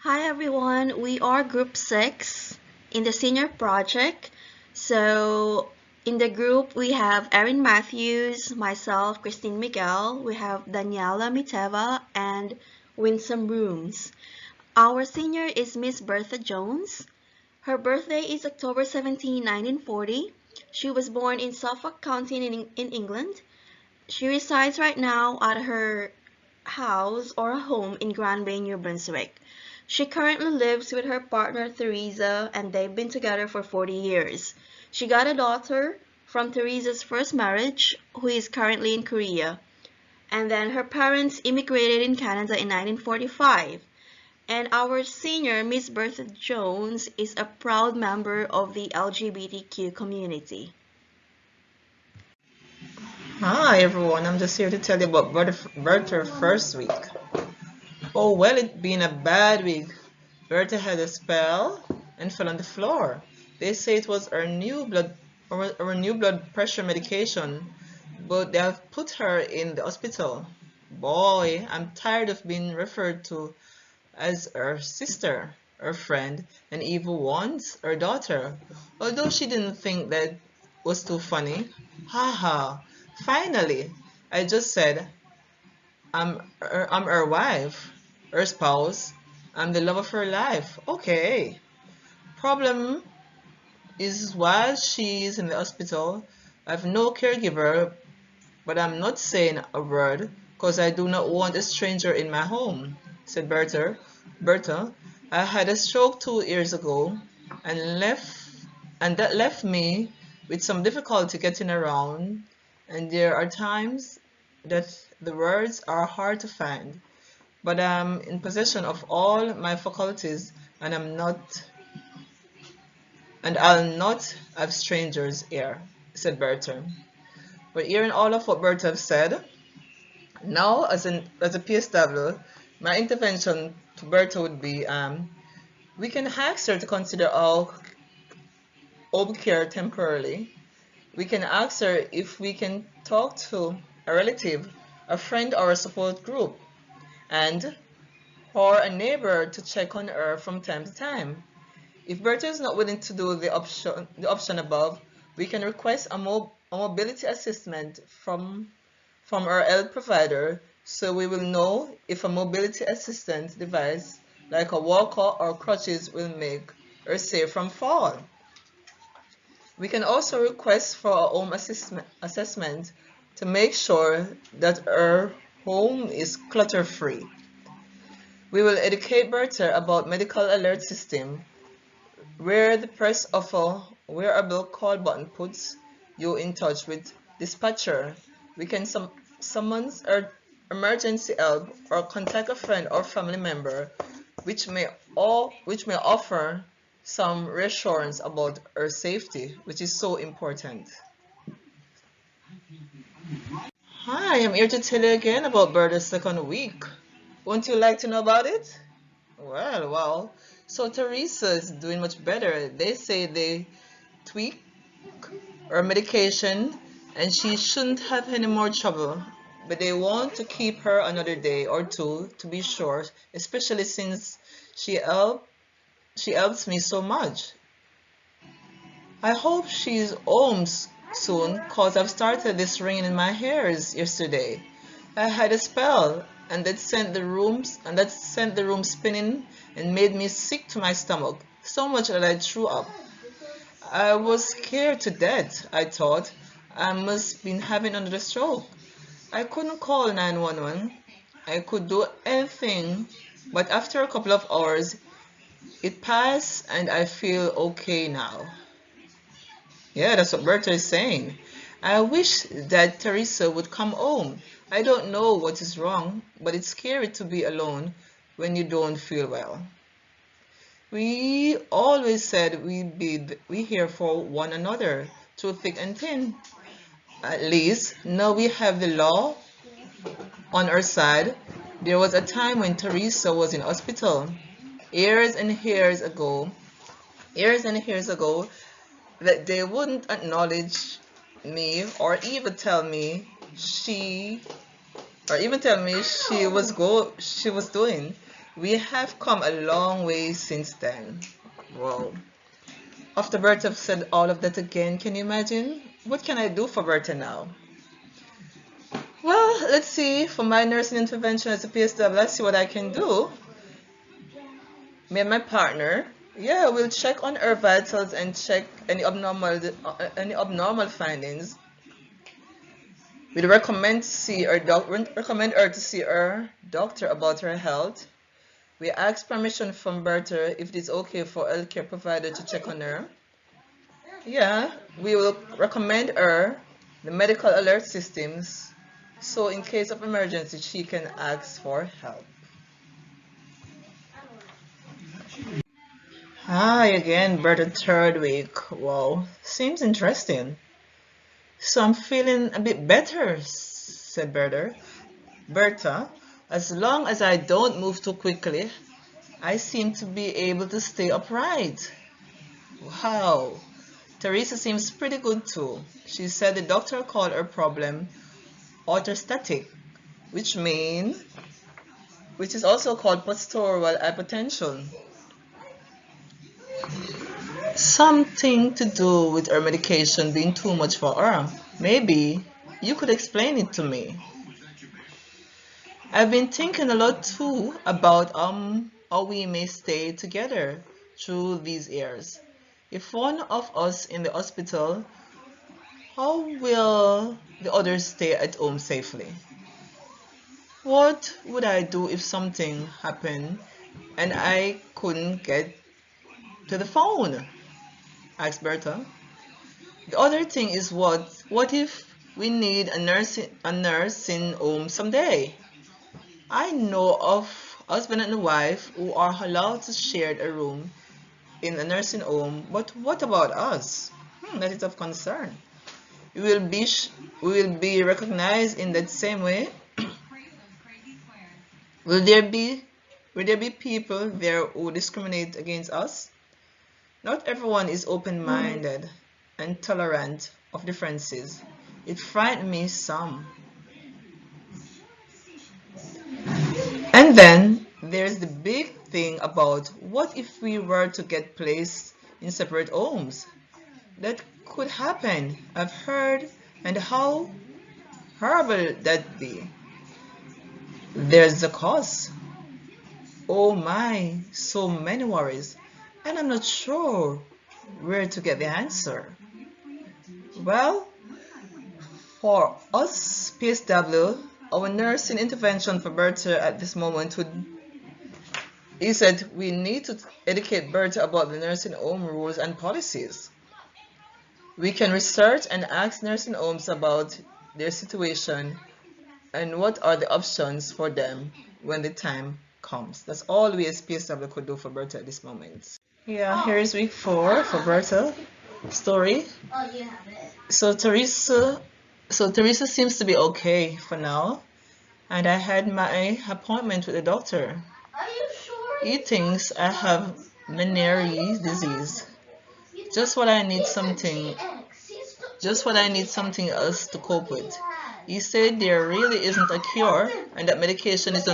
Hi everyone, we are group 6 in the senior project. So in the group we have Erin Matthews, myself, Christine Miguel, we have Daniela Miteva and Winsome Rooms. Our senior is Miss Bertha Jones. Her birthday is October 17, 1940. She was born in Suffolk County in England. She resides right now at her house or a home in Grand Bay, New Brunswick. She currently lives with her partner Teresa and they've been together for 40 years. She got a daughter from Teresa's first marriage who is currently in Korea. And then her parents immigrated in Canada in 1945. And our senior, Miss Bertha Jones, is a proud member of the LGBTQ community. Hi everyone, I'm just here to tell you about Bertha first week. Oh well, it been a bad week. Bertha had a spell and fell on the floor. They say it was her new blood pressure medication, but they have put her in the hospital. Boy, I'm tired of being referred to as her sister, her friend, and even once her daughter. Although she didn't think that was too funny. Haha. Finally, I just said I'm her wife, her spouse. I'm the love of her life. Okay. Problem is while she's in the hospital, I have no caregiver, but I'm not saying a word because I do not want a stranger in my home, said Bertha. Bertha, I had a stroke 2 years ago and that left me with some difficulty getting around, and there are times that the words are hard to find, but I'm in possession of all my faculties and I'll not have strangers here, said Bertha. But hearing all of what Bertha said, now, as a PSW, my intervention to Bertha would be we can ask her to consider our home care temporarily. We can ask her if we can talk to a relative, a friend, or a support group, and or a neighbor to check on her from time to time. If Bertha is not willing to do the option above, we can request a mobility assessment from our health provider so we will know if a mobility assistant device like a walker or crutches will make her safe from fall. We can also request for a home assessment to make sure that our home is clutter-free. We will educate Bertha about medical alert system where the press of a wearable call button puts you in touch with dispatcher. We can summon our emergency help or contact a friend or family member, which may offer some reassurance about our safety, which is so important. Hi, I'm here to tell you again about Bertha's second week. Wouldn't you like to know about it? Well. So Teresa is doing much better. They say they tweak her medication and she shouldn't have any more trouble. But they want to keep her another day or two to be sure, especially since she help she helps me so much. I hope she's home soon cause I've started this ringing in my hairs yesterday. I had a spell and that sent the room spinning and made me sick to my stomach, so much that I threw up. I was scared to death. I thought I must been having another stroke. I couldn't call 911. I could do anything, but after a couple of hours, it passed and I feel okay now. Yeah, that's what Bertha is saying. I wish that Teresa would come home. I don't know what is wrong, but it's scary to be alone when you don't feel well. We always said we here for one another through thick and thin. At least now we have the law on our side. There was a time when Teresa was in hospital years and years ago, years and years ago, that they wouldn't acknowledge me or even tell me she she was doing. We have come a long way since then. Wow. After Bertha said all of that again, can you imagine? What can I do for Bertha now? Well, let's see. For my nursing intervention as a PSW, let's see what I can do. Me and my partner, yeah, we'll check on her vitals and check any abnormal findings. We'd recommend her to see her doctor about her health. We ask permission from Bertha if it is okay for healthcare provider to check on her. Yeah, we will recommend her the medical alert systems so in case of emergency she can ask for help. Hi again, Bertha, third week. Wow, seems interesting. So I'm feeling a bit better, said Bertha. Bertha, as long as I don't move too quickly, I seem to be able to stay upright. Wow. Teresa seems pretty good too. She said the doctor called her problem orthostatic, which means which is also called postural hypertension. Something to do with her medication being too much for her. Maybe you could explain it to me. I've been thinking a lot too about how we may stay together through these years. If one of us in the hospital, how will the others stay at home safely? What would I do if something happened and I couldn't get to the phone? Asked Bertha. The other thing is what if we need a nursing home someday? I know of husband and wife who are allowed to share a room in a nursing home, but what about us? That is of concern. We will be we will be recognized in that same way. Will there be people there who discriminate against us? Not everyone is open-minded and tolerant of differences. It frightened me some. And then there's the big thing about what if we were to get placed in separate homes? That could happen, I've heard, and how horrible that'd be. There's the cost. Oh my, so many worries, and I'm not sure where to get the answer. Well, for us PSW, our nursing intervention for Bertha at this moment would is that we need to educate Bertha about the nursing home rules and policies. We can research and ask nursing homes about their situation and what are the options for them when the time comes. That's all we as PSW could do for Bertha at this moment. Yeah, here is week 4 for Bertha story. So Teresa, Teresa seems to be okay for now, and I had my appointment with the doctor. He thinks I have Meniere's disease. Just what I need something, just what I need something else to cope with. He said there really isn't a cure, and that medication is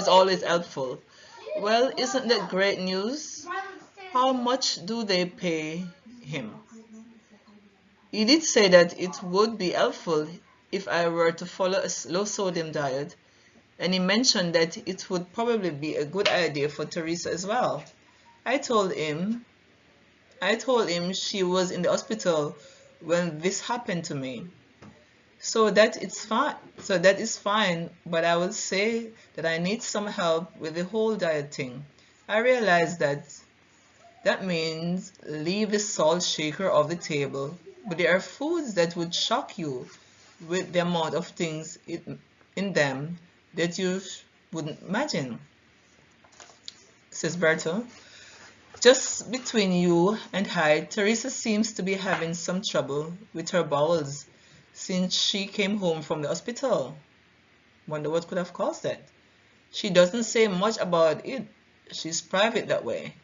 always helpful. Well, isn't that great news? How much do they pay him? He did say that it would be helpful if I were to follow a low sodium diet, and he mentioned that it would probably be a good idea for Teresa as well. I told him she was in the hospital when this happened to me. So that is fine, but I will say that I need some help with the whole diet thing. I realize that means leave the salt shaker off the table, but there are foods that would shock you with the amount of things in them that you wouldn't imagine, says Bertha. Just between you and I, Teresa seems to be having some trouble with her bowels since she came home from the hospital. Wonder what could have caused that. She doesn't say much about it. She's private that way.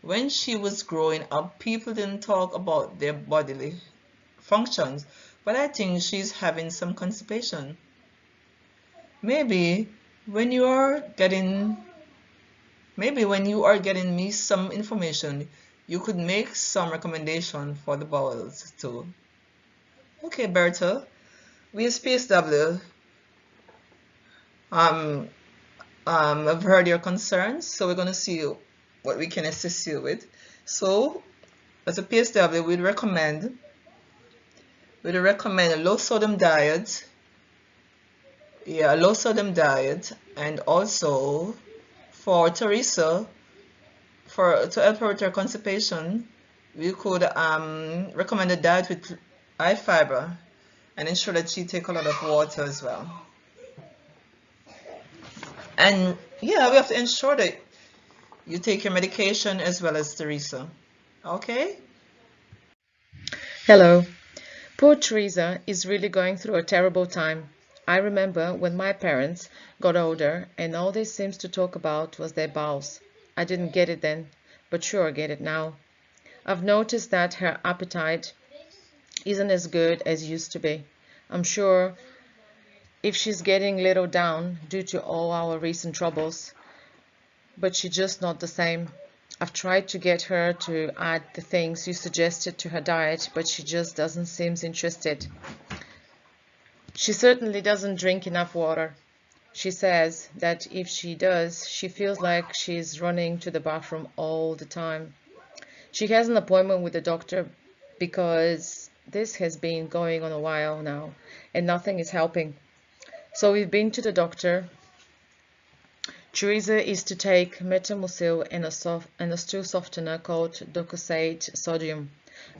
When she was growing up, people didn't talk about their bodily functions, but I think she's having some constipation. Maybe when you're getting Maybe when you are getting me some information, you could make some recommendation for the bowels too. Okay, Bertha, we as PSW, um, I've heard your concerns, so we're going to see what we can assist you with. So, as a PSW, we'd recommend a low sodium diet, yeah, a low sodium diet, and also for Teresa, for to help her with her constipation, we could recommend a diet with high fiber and ensure that she take a lot of water as well. And yeah, we have to ensure that you take your medication as well as Teresa. Okay? Hello. Poor Teresa is really going through a terrible time. I remember when my parents got older and all they seemed to talk about was their bowels. I didn't get it then, but sure I get it now. I've noticed that her appetite isn't as good as it used to be. I'm sure if she's getting little down due to all our recent troubles, but she's just not the same. I've tried to get her to add the things you suggested to her diet, but she just doesn't seem interested. She certainly doesn't drink enough water. She says that if she does, she feels like she's running to the bathroom all the time. She has an appointment with the doctor because this has been going on a while now and nothing is helping. So we've been to the doctor. Teresa is to take metamucil and a stool softener called docosate sodium.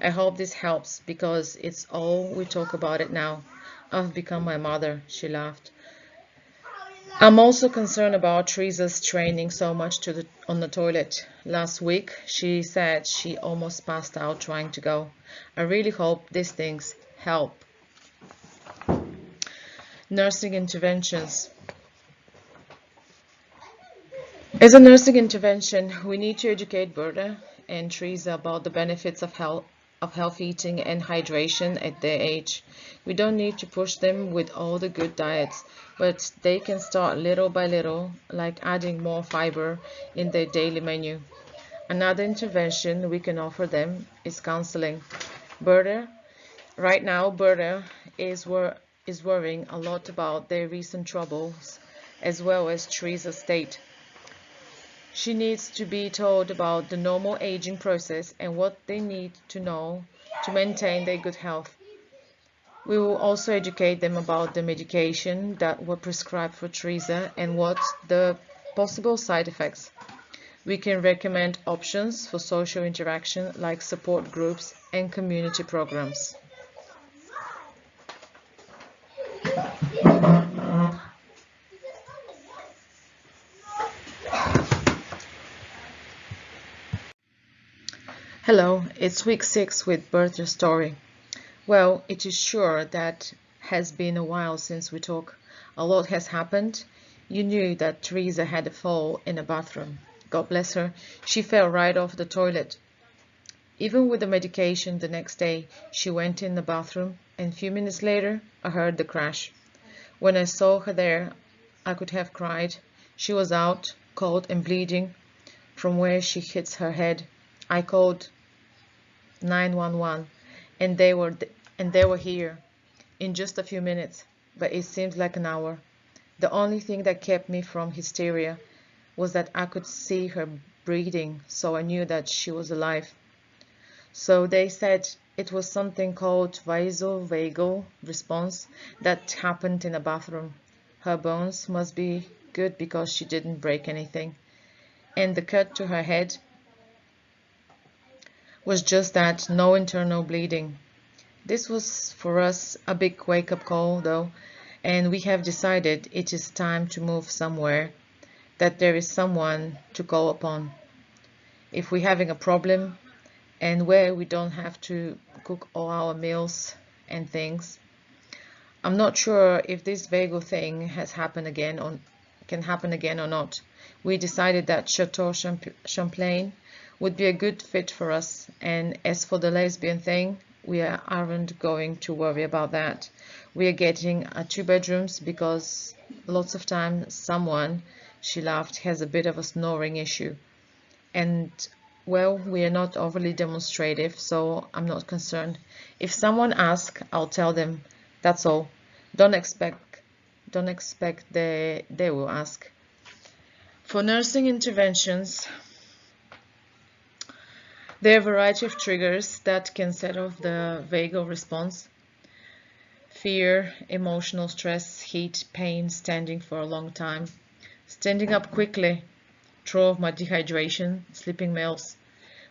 I hope this helps because it's all we talk about it now. I've become my mother, she laughed. I'm also concerned about Teresa's training so much on the toilet. Last week, she said she almost passed out trying to go. I really hope these things help. Nursing interventions. As a nursing intervention, we need to educate Bertha and Teresa about the benefits of healthy eating and hydration at their age. We don't need to push them with all the good diets, but they can start little by little, like adding more fiber in their daily menu. Another intervention we can offer them is counseling. Bertha, right now, Bertha is worrying a lot about their recent troubles as well as Teresa's state. She needs to be told about the normal aging process and what they need to know to maintain their good health. We will also educate them about the medication that were prescribed for Teresa and what the possible side effects. We can recommend options for social interaction like support groups and community programs. Hello, it's week 6 with Bertha's story. Well, it is sure that has been a while since we talked. A lot has happened. You knew that Teresa had a fall in a bathroom. God bless her, she fell right off the toilet. Even with the medication the next day, she went in the bathroom and a few minutes later, I heard the crash. When I saw her there, I could have cried. She was out, cold and bleeding from where she hits her head. I called 911 and they were here in just a few minutes, but it seemed like an hour. The only thing that kept me from hysteria was that I could see her breathing, so I knew that she was alive. So they said it was something called vasovagal response that happened in the bathroom. Her bones must be good because she didn't break anything. And the cut to her head was just that, no internal bleeding. This was for us a big wake-up call though, and we have decided it is time to move somewhere, that there is someone to call upon if we're having a problem and where we don't have to cook all our meals and things. I'm not sure if this vagal thing has happened again or can happen again or not. We decided that Chateau Champlain would be a good fit for us, and as for the lesbian thing, we aren't going to worry about that. We are getting 2 bedrooms because lots of times someone She laughed. Has a bit of a snoring issue. And, well, we are not overly demonstrative, so I'm not concerned. If someone asks, I'll tell them. That's all. Don't expect they will ask. For nursing interventions, there are a variety of triggers that can set off the vagal response. Fear, emotional stress, heat, pain, standing for a long time, standing up quickly, trauma, dehydration, sleeping meals.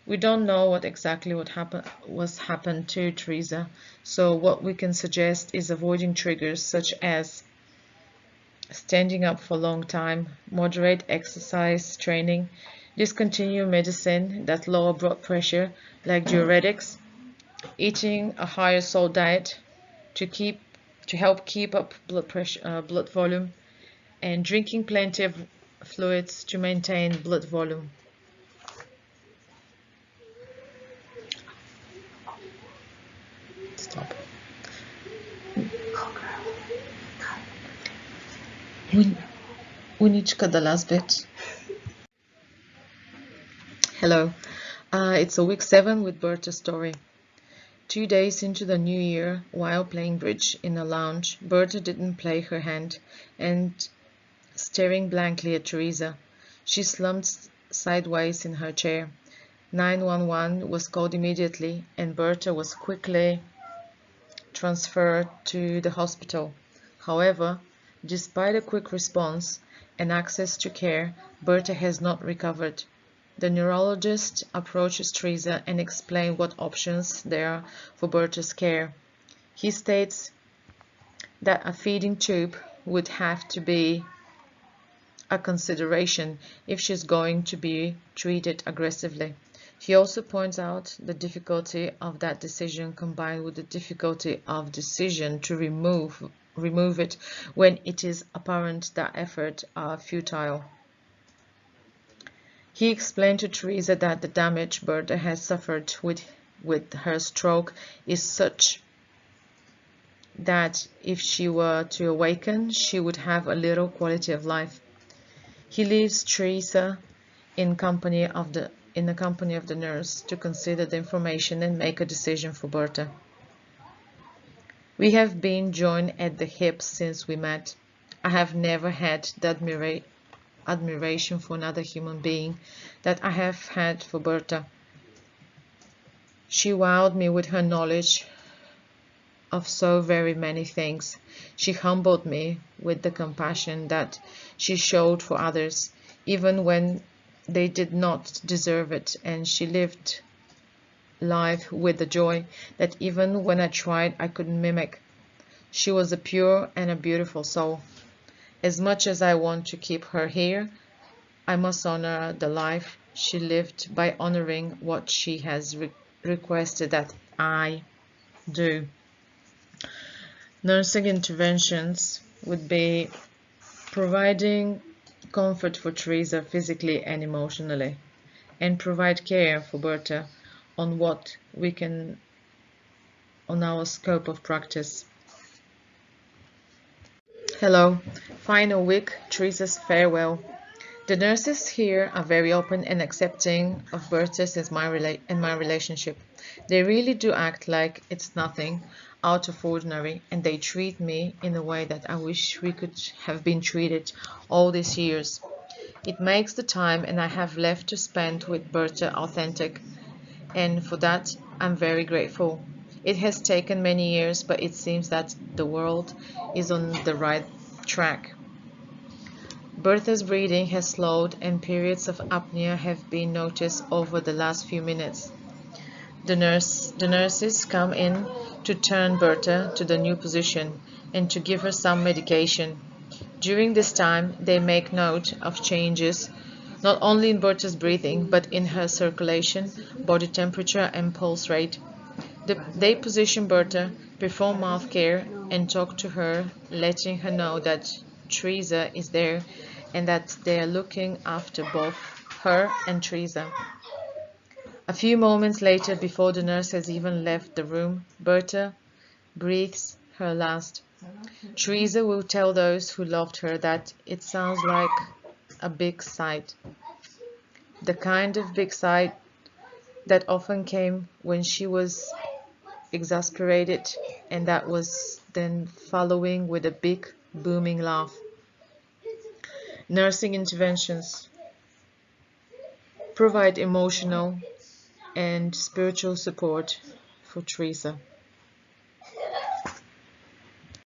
We don't know what exactly was happened to Teresa, so what we can suggest is avoiding triggers such as standing up for a long time, moderate exercise training, discontinue medicine that lower blood pressure like diuretics, eating a higher salt diet to help keep up blood pressure, blood volume, and drinking plenty of fluids to maintain blood volume. Stop. We need to cut the last bit. Hello. It's a week 7 with Bertha's story. 2 days into the new year, while playing bridge in a lounge, Bertha didn't play her hand and staring blankly at Teresa. She slumped sideways in her chair. 911 was called immediately, and Bertha was quickly transferred to the hospital. However, despite a quick response and access to care, Bertha has not recovered. The neurologist approaches Teresa and explains what options there are for Bertha's care. He states that a feeding tube would have to be a consideration if she's going to be treated aggressively. He also points out the difficulty of that decision combined with the difficulty of decision to remove it when it is apparent that efforts are futile. He explained to Teresa that the damage Bertha has suffered with her stroke is such that if she were to awaken, she would have a little quality of life. He leaves Teresa in the company of the nurse to consider the information and make a decision for Bertha. We have been joined at the hip since we met. I have never had the admiration for another human being that I have had for Bertha. She wowed me with her knowledge of so very many things. She humbled me with the compassion that she showed for others, even when they did not deserve it, and she lived life with the joy that even when I tried I couldn't mimic. She was a pure and a beautiful soul. As much as I want to keep her here, I must honor the life she lived by honoring what she has requested that I do. Nursing interventions would be providing comfort for Teresa physically and emotionally, and provide care for Bertha on our scope of practice. Hello, final week, Teresa's farewell. The nurses here are very open and accepting of Bertha and my relationship. They really do act like it's nothing out of ordinary, and they treat me in a way that I wish we could have been treated all these years. It makes the time and I have left to spend with Bertha authentic, and for that I'm very grateful. It has taken many years, but it seems that the world is on the right track. Bertha's breathing has slowed and periods of apnea have been noticed over the last few minutes. The nurses come in to turn Bertha to the new position and to give her some medication. During this time, they make note of changes not only in Bertha's breathing but in her circulation, body temperature and pulse rate. They position Bertha, perform mouth care, and talk to her, letting her know that Teresa is there and that they are looking after both her and Teresa. A few moments later, before the nurse has even left the room, Bertha breathes her last. Teresa will tell those who loved her that it sounds like a big sigh, the kind of big sigh that often came when she was exasperated, and that was then following with a big booming laugh. Nursing interventions provide emotional and spiritual support for Teresa.